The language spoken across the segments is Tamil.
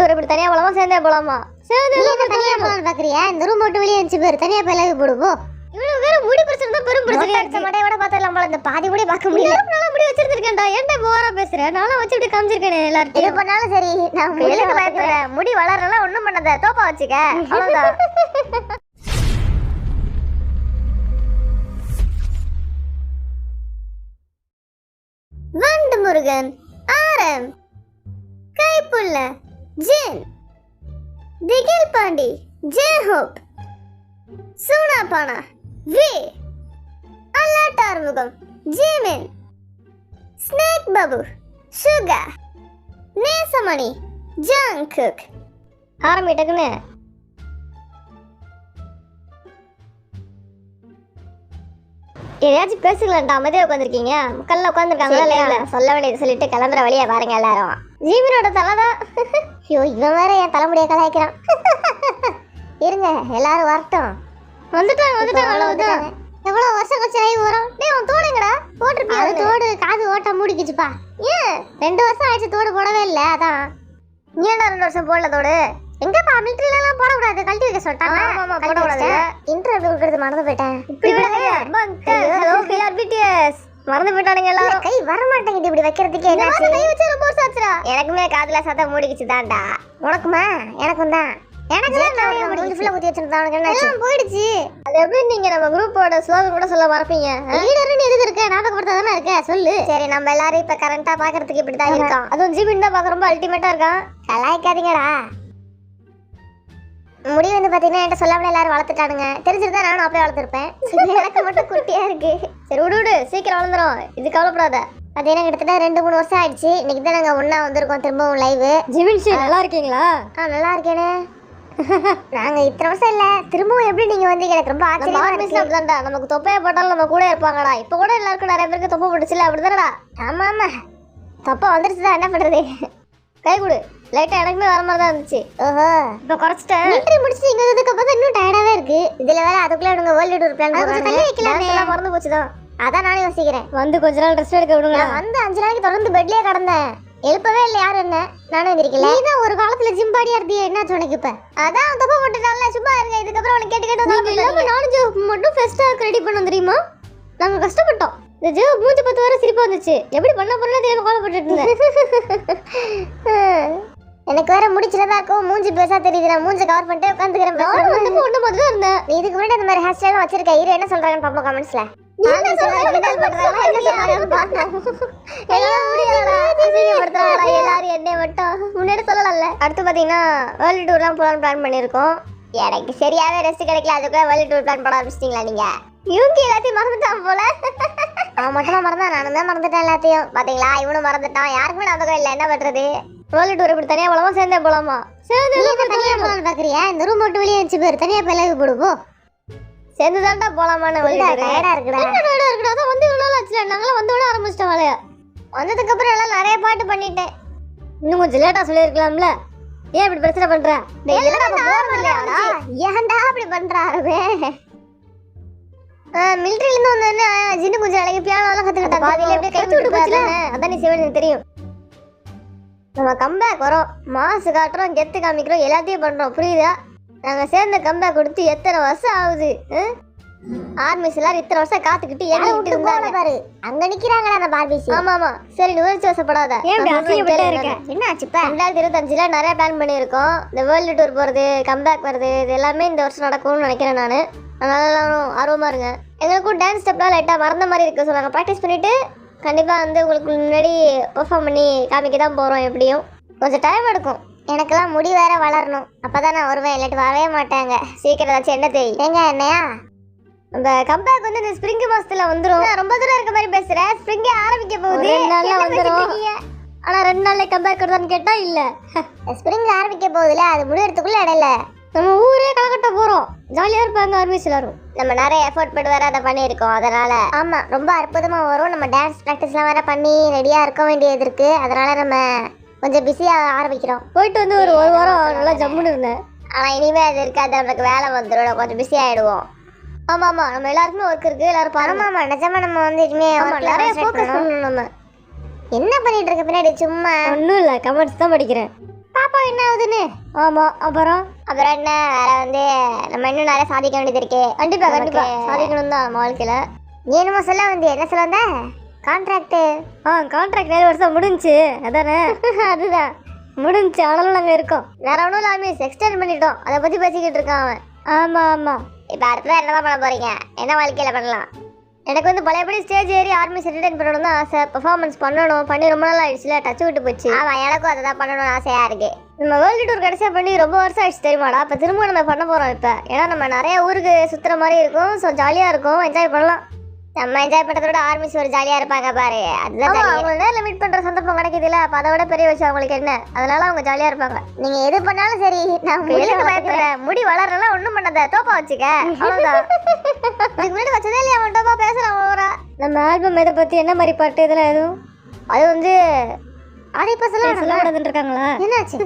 டூர் இப்படி தனியா போலாமா சேர்ந்தே போலாமா? சேர்ந்தே தனியா போலாம் பாக்குறியா? இந்த ரூம் போட்டு வெளியே அஞ்சு பேர் தனியா போய் லைவ் போடுவோம். இவ்வளவு வேற முடி பிரச்சனை தான் பெரும் பிரச்சனை. அடிச்ச மடையை விட பார்த்தலாம் போல, இந்த பாதி கூட பார்க்க முடியல. நல்லா முடி வச்சிருக்கேன்டா. ஏன்டா ஓவரா பேசுற? நானா வச்சு இப்படி காமிச்சிருக்கேனே எல்லார்ட்டையும். இது பண்ணாலும் சரி, நான் எதுக்கு பயப்படுற? முடி வளரலாம் ஒண்ணும் பண்ணாத, தோப்பா வச்சுக்க அவ்வளவுதான். வண்டு முருகன், ஆரம், Kaipulla, Jin, Thigil Pandi, J Hope, Soonapaana, V, அல்லாட்டார்முகம், Jimin, snake Babu, Suga, Nesamani, Jungkook. ஆரம்பிட்டக்குன்னு எதையாச்சும் பேசுங்களேன்டா. அமைதியாக உட்காந்துருக்கீங்க. மக்கள்ல உட்காந்துருக்காங்களா இல்லையா? சொல்ல வேண்டியது சொல்லிட்டு கிளம்புற வழியா பாருங்க எல்லாரும். ஜீமினோட தலைதான். ஐயோ, இவன் வேற என் தலைமுடிய கலாய்க்கிறான். இருங்க, எல்லாரும் வரட்டும். வந்துட்டாங்க. எவ்வளவு வருஷம் கழிச்சு லைவ் வரும்? டேய், உன் தோடுங்கடா. போட்டுருப்பியா? அது தோடு காது ஓட்ட மூடிக்குச்சுப்பா. ஏன் 2 வருஷம் ஆயிடுச்சு தோடு போடவே இல்லை. அதான் ஏன்டா 2 வருஷம் போடல தோடு? எங்கப்பா மிலிட்டரில எல்லாம் போடக்கூடாது, கழட்டி வைக்க சொல்லிட்டாங்க. ஆமா, போடக்கூடாது. இன்டர்வியூ எப்படி கொடுக்கறது மறந்து போயிட்டேன். ஹலோ BTS மறந்து போயிட்டானுங்க எல்லாரும். கை வர மாட்டேங்குது இப்படி வைக்கிறதுக்கே. கை வச்சு ரொம்ப வருஷம் ஆச்சுடா. எனக்குமே காதுல சத்தம் மூடிக்குச்சு தான்டா. உனக்குமா? எனக்கும் தான். எனக்கு ஃபுல்லா குத்தி வச்சிருந்தானுங்க. என்ன போயிடுச்சு? அது எப்படி நீங்க நம்ம குரூப்போட ஸ்லோகன் கூட சொல்ல மறப்பீங்க? லீடர்னு எதுக்கு இருக்க? ஞாபகப்படுத்த தானே இருக்க, சொல்லு. சரி, நம்ம எல்லாரும் இப்ப கரண்டா பாக்குறதுக்கு இப்படிதான் இருக்கோம். அதுவும் ஜிபின் தான் பாக்க ரொம்ப அல்டிமேட்டா இருக்கான். கலாய்க்காதீங்கடா. முடி வந்து பாத்தீங்கன்னா என்கிட்ட சொல்லாமல எல்லாரும் வளர்த்துட்டானுங்க. தெரிஞ்சிருந்தா நானும் அப்பயே வளர்த்துருப்பேன். எனக்கு மட்டும் குட்டியா இருக்கு. சரி விடு, சீக்கிரம் வளர்ந்துரும். இது கவலைப்படாத. பாத்தீங்கன்னா கிட்டத்தட்ட 2-3 வருஷம் ஆயிடுச்சு. இன்னைக்கு தான் நாங்க ஒண்ணா வந்திருக்கோம் திரும்பவும் லைவ். ஜிபின் நல்லா இருக்கீங்களா? நல்லா இருக்கேனே. நாங்க இத்தனை வருஷம் இல்ல, திரும்பவும் எப்படி நீங்க வந்தீங்க? எனக்கு ரொம்ப ஆச்சரியமா இருக்குதான்டா. நமக்கு தொப்பைய போட்டாலும் நம்ம கூட இருப்பாங்கடா. இப்ப கூட எல்லாருக்கும் நிறைய பேருக்கு தொப்பை போட்டுச்சுல, அப்படிதானடா? ஆமா, தொப்பை வந்துருச்சுதான், என்ன பண்றது? கை கொடு. லைட்டா எனக்குமே வர மாதிரி தான் இருந்துச்சு. ஓஹோ, இப்ப குறைச்சிட்டேன். மிலிட்டரி முடிச்சு இங்க வந்ததுக்கு அப்புறம் இன்னும் டயர்டாவே இருக்கு. இதுல வேற அதுக்குள்ள இவங்க வேர்ல்ட் டூர் பிளான் பண்றாங்க. மறந்து போச்சுதான். அதான் நானே யோசிக்கிறேன். வந்து கொஞ்ச நாள் ரெஸ்ட் எடுக்க விடுங்க. வந்து 5 நாளைக்கு தொடர்ந்து பெட்லயே கடந்தேன். எழுப்பவே இல்லை யாரும் என்ன. நானும் எந்திரிக்கல. நீதான் ஒரு காலத்துல ஜிம் பாடியா இருந்தியே, என்னாச்சு உனக்கு இப்ப? அதான் தொப்பை போட்டுட்டால, சும்மா இருங்க. இதுக்கப்புறம் உனக்கு கேட்டு இல்லாம நானும் ஜோ மட்டும் ஃபெஸ்டா ரெடி பண்ணோம் தெரியுமா? நாங்க கஷ்டப்பட்டோம். இந்த ஜோ 3-10 வரை சிரிப்பா வந்துச்சு. எப்படி பண்ண போறேன்னு தெரியாம கவலைப்பட்டுட்டு இருந்தேன். எனக்கு வேற முடிச்சிலதா இருக்கும். மூஞ்சி பெருசா தெரியுது. நான் மூஞ்சி கவர் பண்ணிட்டு உட்காந்துக்கிறேன். நானும் வந்து ஒண்ணு மாதிரி தான் இருந்தேன். நீ இதுக்கு முன்னாடி அந்த மாதிரி ஹேர் ஸ்டைல் வச்சிருக்க. இரு என்ன சொல்றாங்கன்னு பாப்போம் கமெண்ட்ஸ்ல. எல்லாரும் என்னை மட்டும் முன்னாடி சொல்லலாம்ல. அடுத்து பாத்தீங்கன்னா வேர்ல்டு டூர்லாம் போலான்னு பிளான் பண்ணிருக்கோம். எனக்கு சரியாவே ரெஸ்ட் கிடைக்கல. அதுக்குள்ள வேர்ல்டு டூர் பிளான் பண்ண ஆரம்பிச்சிட்டீங்களா நீங்க? இவங்க எல்லாத்தையும் மறந்துட்டான் போல. அவன் மட்டுமா மறந்தான்? நானும் தான் மறந்துட்டேன் எல்லாத்தையும். பாத்தீங்களா, இவனும் மறந்துட்டான். யாருக்குமே ஞாபகம் இல்லை. என்ன பண்றது? வேர்ல்டு டூர் இப்படி தனியா போலாமா சேர்ந்தே போலாமா? தனியா போலாம் பாக்குறியா? இந்த ரூம் போட்டு வெளியே 5 பேர் தனியா போய் லைவ் போடுவோம். சேர்ந்து தான்டா போலாமான்னு டயர்டா இருக்குடா. அதான் வந்து இவ்வளவு நாள் ஆச்சுல. நாங்களாம் வந்தோட ஆரம்பிச்சிட்டோம் வேலையா. வந்ததுக்கு அப்புறம் எல்லாம் நிறைய பாட்டு பண்ணிட்டேன். இன்னும் கொஞ்சம் லேட்டா சொல்லிருக்கலாம்ல. ஏன் இப்படி பிரச்சனை பண்ற? ஏன்டா அப்படி பண்றாரு? மிலிட்டரில இருந்து வந்தோடனே ஜின்னு கொஞ்சம் அழகி பியானோலாம் கத்துக்கிட்டா. பாதியில அப்படியே கை விட்டு போச்சுல. அதான் நீ சிவன் தெரியும். நம்ம கம்பேக் வரோம், மாசு காட்டுறோம், கெத்து காமிக்கிறோம், எல்லாத்தையும் பண்றோம், புரியுதா? நாங்க சேர்ந்த கம்பேக் கொடுத்து எத்தனை வருஷம் ஆகுது? ஆர்மிஸ் எல்லாரும் இத்தனை வருஷம் காத்துக்கிட்டு ஏங்கிட்டு இருந்தாங்க பாரு. அங்க நிக்கிறாங்களா அந்த பார்பிஸ்? ஆமா. சரி, நீ உணர்ச்சி வசப்படாத. என்ன ஆச்சு இப்ப? 2025ல நிறைய பிளான் பண்ணியிருக்கோம். இந்த வேர்ல்டு டூர் போறது, கம்பேக் வருது, இது எல்லாமே இந்த வருஷம் நடக்கும்னு நினைக்கிறேன் நானு. அதனால எல்லாரும் ஆர்வமா இருங்க. எங்களுக்கும் டான்ஸ் ஸ்டெப்லாம் லைட்டா மறந்த மாதிரி இருக்கு. ஸோ நாங்கள் ப்ராக்டிஸ் பண்ணிட்டு கண்டிப்பா வந்து உங்களுக்கு முன்னாடி பெர்ஃபார்ம் பண்ணி காமிக்க தான் போறோம். எப்படியும் கொஞ்சம் டைம் எடுக்கும். எனக்கெல்லாம் முடி வேற வளரணும். அப்பதான் நான் வருவேன். இல்லாட்டி வரவே மாட்டாங்க. சீக்கிரம் ஏதாச்சும் என்ன தெரியும்? எங்க என்னையா? அந்த கம்பேக் வந்து இந்த ஸ்ப்ரிங் மாசத்துல வந்துரும். ரொம்ப தூரம் இருக்க மாதிரி பேசுறேன். ஸ்ப்ரிங்கே ஆரம்பிக்க போகுது. 2 நாள்ல வந்துரும். ஆனா 2 நாள்ல கம்பேக் வருதான்னு கேட்டா இல்ல. ஸ்ப்ரிங் ஆரம்பிக்க போகுதுல, அது முடியறதுக்குள்ள இடையில நம்ம ஊரே கலக்கட்ட போறோம். ஜாலியா இருப்பாங்க ஆர்மிஸ் எல்லாரும். நம்ம நிறைய எஃபோர்ட் போட்டு வேற அதை பண்ணியிருக்கோம். அதனால ஆமா ரொம்ப அற்புதமா வரும். நம்ம டான்ஸ் ப்ராக்டிஸ்லாம் வேற பண்ணி ரெடியா இருக்க வேண்டியது இருக்கு. அதனால நம்ம கொஞ்சம் பிஸியா ஆரம்பிக்கிறோம். போயிட்டு வந்து ஒரு வாரம் நல்லா ஜம்முன்னு இருந்தேன். ஆனா இனிமே அது இருக்காது. நமக்கு வேலை வந்துடும். கொஞ்சம் பிஸி ஆயிடுவோம். ஆமா நம்ம எல்லாருக்குமே ஒர்க் இருக்கு. எல்லாரும் பாருங்க. ஆமா நிஜமா நம்ம வந்து இனிமே நிறைய ஃபோக்கஸ் பண்ணணும். நம்ம என்ன பண்ணிட்டு இருக்க பின்னாடி? சும்மா ஒன்றும் இல்லை, கமெண்ட்ஸ் தான் படிக்கிறேன். பாப்பா என்ன ஆகுதுன்னு. ஆமா, அப்புறம் என்ன வேற வந்து நம்ம இன்னும் நிறைய சாதிக்க வேண்டியது இருக்கு. கண்டிப்பா சாதிக்கணும் தான் நம்ம வாழ்க்கையில. நீ என்னமோ சொல்ல வந்து என்ன சொல்ல வந்த? கான்ட்ராக்ட். கான்ட்ராக்ட் 7 வருஷம் முடிஞ்சுச்சு அதானே? அதுதான் முடிஞ்சுச்சு, ஆனாலும் நாங்க இருக்கோம். வேற ஒன்றும் இல்லாம எக்ஸ்டெண்ட் பண்ணிட்டோம். அதை பத்தி பேசிக்கிட்டு இருக்கான் அவன். ஆமா இப்போ அடுத்ததான் என்னதான் பண்ண போறீங்க? என்ன வாழ்க்கையில பண்ணலாம்? எனக்கு வந்து பழையபடி ஸ்டேஜ் ஏறி ஆர்மி சென்டர்டைன் பண்ணணும் தான் ஆசை. பெர்ஃபார்மன்ஸ் பண்ணி ரொம்ப நாள் ஆயிடுச்சுல, டச் விட்டு போச்சு. ஆமா, எனக்கும் அதை தான் பண்ணணும்னு ஆசையா இருக்கு. நம்ம வேர்ல்டு டூர் கடைசியாக பண்ணி ரொம்ப வருஷம் ஆயிடுச்சு தெரியுமாடா. இப்போ திரும்ப நம்ம பண்ண போறோம் இப்போ. ஏன்னா நம்ம நிறைய ஊருக்கு சுத்துற மாதிரி இருக்கும். ஸோ ஜாலியாக இருக்கும், என்ஜாய் பண்ணலாம். நம்ம என்ஜாய் பண்றதோட ஆர்மிஸ் ஒரு ஜாலியா இருப்பாங்க பாரு. அதுதான் அவங்க நேரில் மீட் பண்ற சந்தர்ப்பம் கிடைக்குதுல்ல, அப்போ அதை விட பெரிய விஷயம் அவங்களுக்கு என்ன. அதனால அவங்க ஜாலியா இருப்பாங்க. நீங்க எது பண்ணாலும் சரி, நான் எதுக்கு பயப்படுறேன்? முடி வளரலாம், ஒன்றும் பண்ணாத, டோப்பா வச்சுக்க, அவ்வளோதான். இதுக்கு முன்னாடி வச்சதே இல்லையா அவன் டோப்பா பேசுறான் ஓவரா. நம்ம ஆல்பம் இதை பத்தி என்ன மாதிரி பாட்டு இதெல்லாம் எதுவும் அது வந்து அதை இப்போ சொல்லக்கூடாதுன்னு இருக்காங்களா? என்னாச்சு?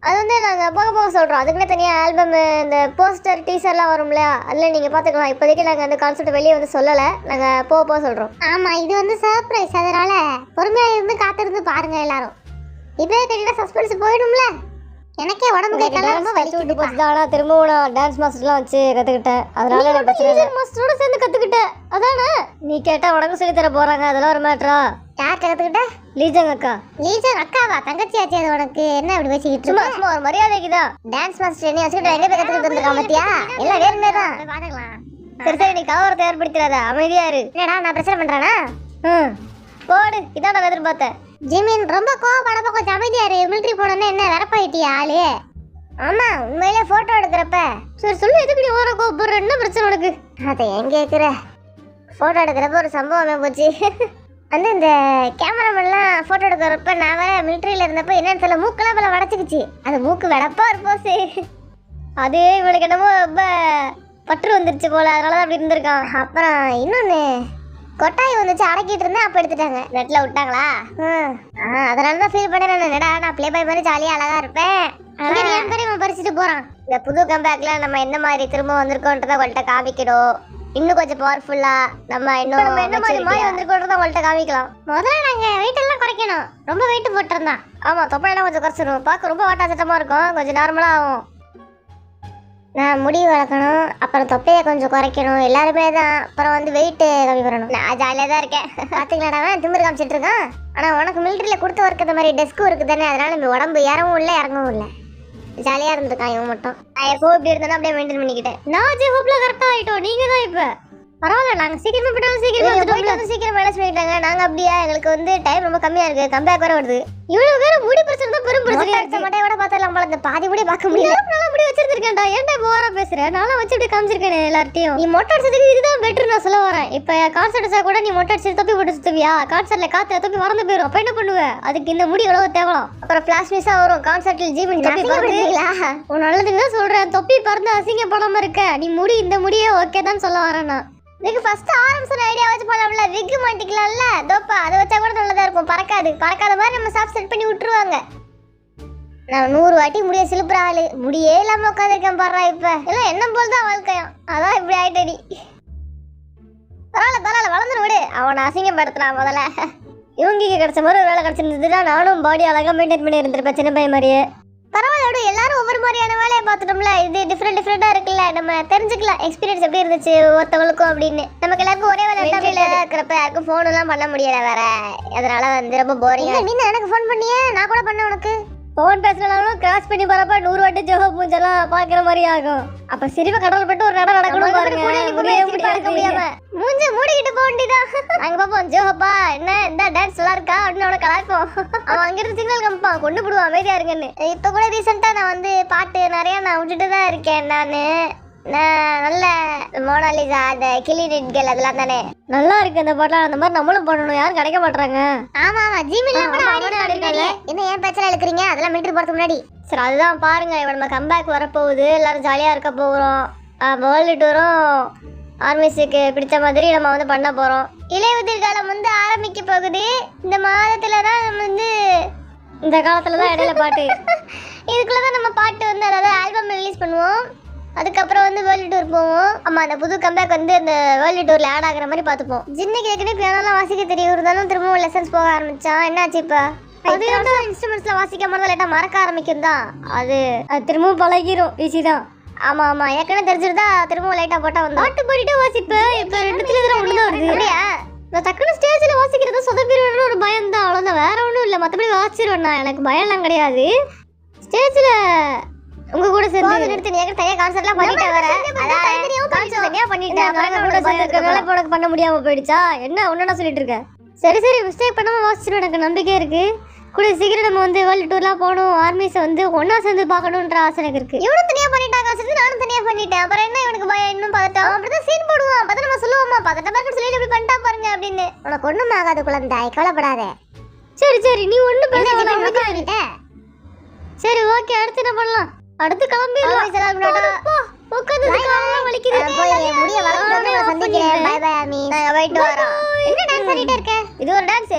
அது வந்து நாங்கள் போக சொல்கிறோம். அதுக்குன்னே தனியாக ஆல்பம் இந்த போஸ்டர் டீசர்லாம் வரும் இல்லையா, அதில் நீங்கள் பார்த்துக்கலாம். இப்போதைக்கு நாங்கள் அந்த கான்செப்ட் வெளியே வந்து சொல்லலை, நாங்கள் போக சொல்கிறோம். ஆமா, இது வந்து சர்ப்ரைஸ். அதனால பொறுமையா இருந்து காத்திருந்து பாருங்க எல்லாரும். இப்போ கேட்டா சஸ்பென்ஸ் போயிடும்ல. எனக்கே உடம்பு கையெல்லாம் ரொம்ப விட்டு போச்சு தான். ஆனால் திரும்பவும் நான் டான்ஸ் மாஸ்டர்லாம் வச்சு கற்றுக்கிட்டேன். அதனால நான் பிரச்சனை மாஸ்டரோட சேர்ந்து கற்றுக்கிட்டேன். அதானே நீ கேட்டால் உனக்கு சொல்லி தர போகிறாங்க. அதெல்லாம் ஒரு மேட்ரா? யார்கிட்ட கற்றுக்கிட்ட? லீஜங் அக்கா. லீஜங் அக்காவா? தங்கச்சி ஆச்சு அது உனக்கு. என்ன அப்படி வச்சுக்கிட்டு சும்மா ஒரு மரியாதைக்கு தான். டான்ஸ் மாஸ்டர் நீ வச்சுக்கிட்டு எங்கே போய் கற்றுக்கிட்டு வந்துருக்கான் பத்தியா? எல்லாம் வேறு தான் பார்த்துக்கலாம். சரி நீ கலவரத்தை ஏற்படுத்திடாத, அமைதியா இரு. என்னடா நான் பிரச்சனை பண்றேனா? போடு, இதான் நான் எதிர்பார்த்தேன். ஜிமின் ரொம்ப கோவப்படாம கொஞ்சம் அமைதியா இரு. மிலிட்டரி போனோன்னே என்ன வரப்பாயிட்டியா ஆளு? ஆமா, உண்மையிலே போட்டோ எடுக்கிறப்ப. சரி சொல்லு, எதுக்கு நீ ஓர கோபப்படுற? என்ன பிரச்சனை உனக்கு? அதை எங்க கேட்குற? போட்டோ எடுக்கிறப்ப ஒரு சம்பவமே போச்சு. வந்து இந்த கேமராமேன்லாம் ஃபோட்டோ எடுக்கிறப்ப நான் வேற மிலிட்ரியில் இருந்தப்போ என்னன்னு சொல்ல மூக்கெல்லாம் பல வடச்சிக்கிச்சு. அது மூக்கு வெடப்பா இருப்போசு. அதே இவனுக்கு என்னமோ ரொம்ப பற்று வந்துருச்சு போல, அதனால தான் அப்படி இருந்திருக்கான். அப்புறம் இன்னொன்று கொட்டாய் வந்துச்சு, அடக்கிட்டு இருந்தேன். அப்போ எடுத்துட்டாங்க. நெட்டில் விட்டாங்களா? அதனால தான் ஃபீல் பண்ணேன். என்னடா நான் ப்ளே பாய் மாதிரி ஜாலியாக அழகாக இருப்பேன். என் பேரை இவன் பறிச்சுட்டு போகிறான். இந்த புது கம்பேக்ல நம்ம என்ன மாதிரி திரும்ப வந்திருக்கோன்றதை உங்கள்கிட்ட காமிக்கணும். இன்னும் கொஞ்சம் பவர்ஃபுல்லா நம்ம இன்னும் என்ன மாதிரி மாறி வந்திருக்கோன்றதை உங்கள்கிட்ட காமிக்கலாம். முதல்ல நாங்கள் வெயிட் எல்லாம் குறைக்கணும். ரொம்ப வெயிட் போட்டிருந்தான். ஆமாம், தொப்பையெல்லாம் கொஞ்சம் குறைச்சிடும். பார்க்க ரொம்ப வாட்டா சட்டமாக இருக்கும், கொஞ்சம் நார்மலாக ஆகும். நான் முடி வளர்க்கணும், அப்புறம் தொப்பையை கொஞ்சம் குறைக்கணும். எல்லாருமே தான். அப்புறம் வந்து வெயிட் கம்மி பண்ணணும். நான் ஜாலியாக தான் இருக்கேன். பார்த்தீங்களாடா திமிரு காமிச்சிட்டு இருக்கான். ஆனால் உனக்கு மிலிட்ரியில் கொடுத்து ஒர்க் மாதிரி டெஸ்க்கும் இருக்குது தானே. அதனால நம்ம உடம்பு ஏறவும் இல்லை இறங்கவும் இல்லை. ஜாலியாக இருந்திருக்கான் இவன் மட்டும். நான் எப்போ இப்படி இருந்தேன்னா அப்படியே மெயின்டைன் பண்ணிக்கிட்டேன். நான் ஜெஹோப்ல கரெக்டாக ஆகிட்டோம். நீங்கள் தான் இப்போ பரவாயில்ல, நாங்கள் சீக்கிரமா போயிட்டாலும் சீக்கிரம் மேனேஜ் பண்ணிட்டாங்க. நாங்கள் அப்படியா, எங்களுக்கு வந்து டைம் ரொம்ப கம்மியாக இருக்குது. கம்பேக் வர வருது. இவ்வளோ வேற முடி பிரச்சனை தான் பெரும் பிரச்சனை. மட்டையோட பார்த்தா நம்மள இந்த பாதி முடி பார்க்க முடியல. நல்லா முடி வச்சிருக்கேன்டா. ஏன்டா இப்போ வர பேசுகிறேன்? நானும் வச்சு இப்படி காமிச்சிருக்கேன் எல்லார்ட்டையும். நீ மொட்டை அடிச்சதுக்கு இதுதான் பெட்டர் நான் சொல்ல வரேன். இப்போ கான்சர்ட் வச்சா கூட நீ மொட்டை அடிச்சு தொப்பி போட்டு சுத்துவியா? கான்சர்ட்ல காற்று தொப்பி மறந்து போயிடும். அப்போ என்ன பண்ணுவேன்? அதுக்கு இந்த முடி எவ்வளோ தேவலாம். அப்புறம் ஃபிளாஷ் மிஸ்ஸாக வரும். கான்சர்ட்டில் ஜீவன் தொப்பி பறந்துங்களா? உன் நல்லதுக்கு தான் சொல்கிறேன். தொப்பி பறந்து அசிங்கப்படாமல் இருக்க. நீ முடி இந்த முடியே ஓகே தான் சொல்ல வரேன் நான். இதுக்கு ஃபர்ஸ்ட் ஆரம்பிச்ச ஐடியா வச்சு போலாம்ல. விக் மாட்டிக்கலாம்ல. தோப்பா அதை வச்சா கூட நல்லதா இருக்கும். பறக்காத மாதிரி நம்ம சாஃப்ட் செட் பண்ணி விட்டுருவாங்க. நான் 100 வாட்டி முடிய சிலுப்புற ஆளு. முடியே இல்லாம உட்காந்துருக்கேன் பாடுறா. இப்ப எல்லாம் என்ன போல் தான் வாழ்க்கையும். அதான் இப்படி ஆயிட்டடி. பரவாயில்ல வளர்ந்துரு விடு. அவனை அசிங்கப்படுத்தினான் முதல்ல. இவங்க கிடைச்ச மாதிரி ஒரு வேலை கிடைச்சிருந்ததுன்னா நானும் பாடி அழகா மெயின்டைன் பண்ணி இருந்திருப்பேன் சின்ன பையன் மாதிரியே. பரவாயில்ல விடு. எல்லாரும் ஒவ்வொரு மாதிரியான வேலையை பார்த்துட்டோம்ல. இது டிஃப்ரெண்டா இருக்குல்ல. நம்ம தெரிஞ்சுக்கலாம் எக்ஸ்பீரியன்ஸ் எப்படி இருந்துச்சு ஒருத்தவங்களுக்கும் அப்படின்னு. நமக்கு எல்லாருக்கும் ஒரே வேலை இருக்கிறப்ப யாருக்கும் ஃபோன் எல்லாம் பண்ண முடியல வேற. அதனால வந்து ரொம்ப போரிங். நீ எனக்கு ஃபோன் பண்ணியே, நான் கூட பண்ண உனக்கு. ஃபோன் பேசினாலும் கிராஸ் பண்ணி போறப்ப 100 வாட்டி ஜோஹோ மூஞ்செல்லாம் பாக்குற மாதிரி ஆகும். அப்ப சிரிப்பை கடவுள் பட்டு ஒரு நட நடக்கணும் பாருங்க. முடியாம மூஞ்ச மூடிக்கிட்டு போக வேண்டியதான். அங்க பாப்போம் ஜோஹப்பா என்ன இந்த டான்ஸ் நல்லா இருக்கா அப்படின்னு அவனை கலாய்ப்போம். அவன் அங்கிருந்து சிக்னல் கம்பான், கொண்டு போடுவான் அமைதியா இருக்குன்னு. இப்ப கூட ரீசெண்டா நான் வந்து பாட்டு நிறைய நான் விட்டுட்டு தான் இருக்கேன். நான் நல்ல மோனாலிசா அந்த கிளி ரெட்கள் அதெல்லாம் தானே நல்லா இருக்கு அந்த பாட்டெல்லாம். அந்த மாதிரி நம்மளும் பண்ணணும், யாரும் கிடைக்க மாட்டாங்க. ஆமா ஜிமில கூட ஆடினாங்க. என்ன ஏன் பேச்சல இழுக்கிறீங்க? அதெல்லாம் மீட்டர் போறதுக்கு முன்னாடி. சரி அதுதான் பாருங்க, இப்போ நம்ம கம்பேக் வரப்போகுது. எல்லாரும் ஜாலியா இருக்க போகிறோம். வேர்ல்டு டூரும் ஆர்மிஸுக்கு பிடிச்ச மாதிரி நம்ம வந்து பண்ண போறோம். இலையுதிர் காலம் வந்து ஆரம்பிக்க போகுது. இந்த மாதத்துல தான் நம்ம வந்து இந்த காலத்துல தான் இடையில பாட்டு. இதுக்குள்ளதான் நம்ம பாட்டு வந்து அதாவது ஆல்பம் ரிலீஸ் பண்ணுவோம். அதுக்கப்புறம் வந்து வேர்ல்டு டூர் போவோம். ஆமா, அந்த புது கம்பேக் வந்து இந்த வேர்ல்டு டூர்ல ஆட் ஆகிற மாதிரி பார்த்துப்போம். ஜின்னுக்கு ஏற்கனவே பியானோலாம் வாசிக்க தெரியும் இருந்தாலும் திரும்பவும் லெசன்ஸ் போக ஆரம்பிச்சான். என்னாச்சு இப்போ? இன்ஸ்ட்ருமெண்ட்ஸ்ல வாசிக்காம இருந்தா லைட்டா மறக்க ஆரம்பிக்கும் தான். அது திரும்பவும் பழகிரும். ஈஸி தான். ஆமா ஆமா, ஏற்கனவே தெரிஞ்சிருந்தா திரும்பவும் லைட்டா போட்டா வந்து பாட்டு போட்டுட்டே வாசிப்பேன். இப்ப ரெண்டுத்துல இதுல ஒண்ணுதான் வருது. அப்படியா? நான் டக்குனு ஸ்டேஜ்ல வாசிக்கிறது சொதப்பிடுவேன்னு ஒரு பயம் தான், அவ்வளவுதான். வேற ஒண்ணும் இல்ல. மத்தபடி வாசிச்சிருவேன் நான். எனக்கு பயம்லாம் கிடையாது. ஸ்டேஜ்ல உங்க கூட சேர்ந்து நிறுத்தி நீ தனியா கான்சர்ட்லாம் பண்ணிட்டு வர. தனியா பண்ணிட்டேன். பண்ண முடியாம போயிடுச்சா என்ன? ஒன்னா சொல்லிட்டு இருக்க. சரி சரி, மிஸ்டேக் பண்ணாம வாசிச்சிருவேன். எனக்கு நம்பிக்கை இருக்கு. கூட சீக்கிரம் நம்ம வந்து வேர்ல்டு டூர்லாம் போகணும். ஆர்மிஸை வந்து ஒன்னா சேர்ந்து பார்க்கணுன்ற ஆசை எனக்கு இருக்கு. இவனும் தனியா பண்ணிட்டாங்க, நானும் தனியா பண்ணிட்டேன். அப்புறம் என்ன இவனுக்கு பயம்? இன்னும் பதட்டம். அப்படிதான் சீன் போடுவான். அப்பதான் நம்ம சொல்லுவோமா பதட்டமா இருக்குன்னு சொல்லிட்டு இப்படி பண்ணிட்டா பாருங்க அப்படின்னு. உனக்கு ஒண்ணும் ஆகாது குழந்தை, கவலைப்படாத. சரி சரி, நீ ஒண்ணு பண்ண. சரி ஓகே, அடுத்து என்ன பண்ணலாம்? அடுத்து கிளம்பிடலாம். உட்காந்து காலெல்லாம் வலிக்குது. முடிய வளர்ந்து சந்திக்கிறேன். பை பை ஆமி. நான் போயிட்டு வரோம். என்ன டான்ஸ் ஆடிட்டே இருக்க? இது ஒரு டான்ஸ்.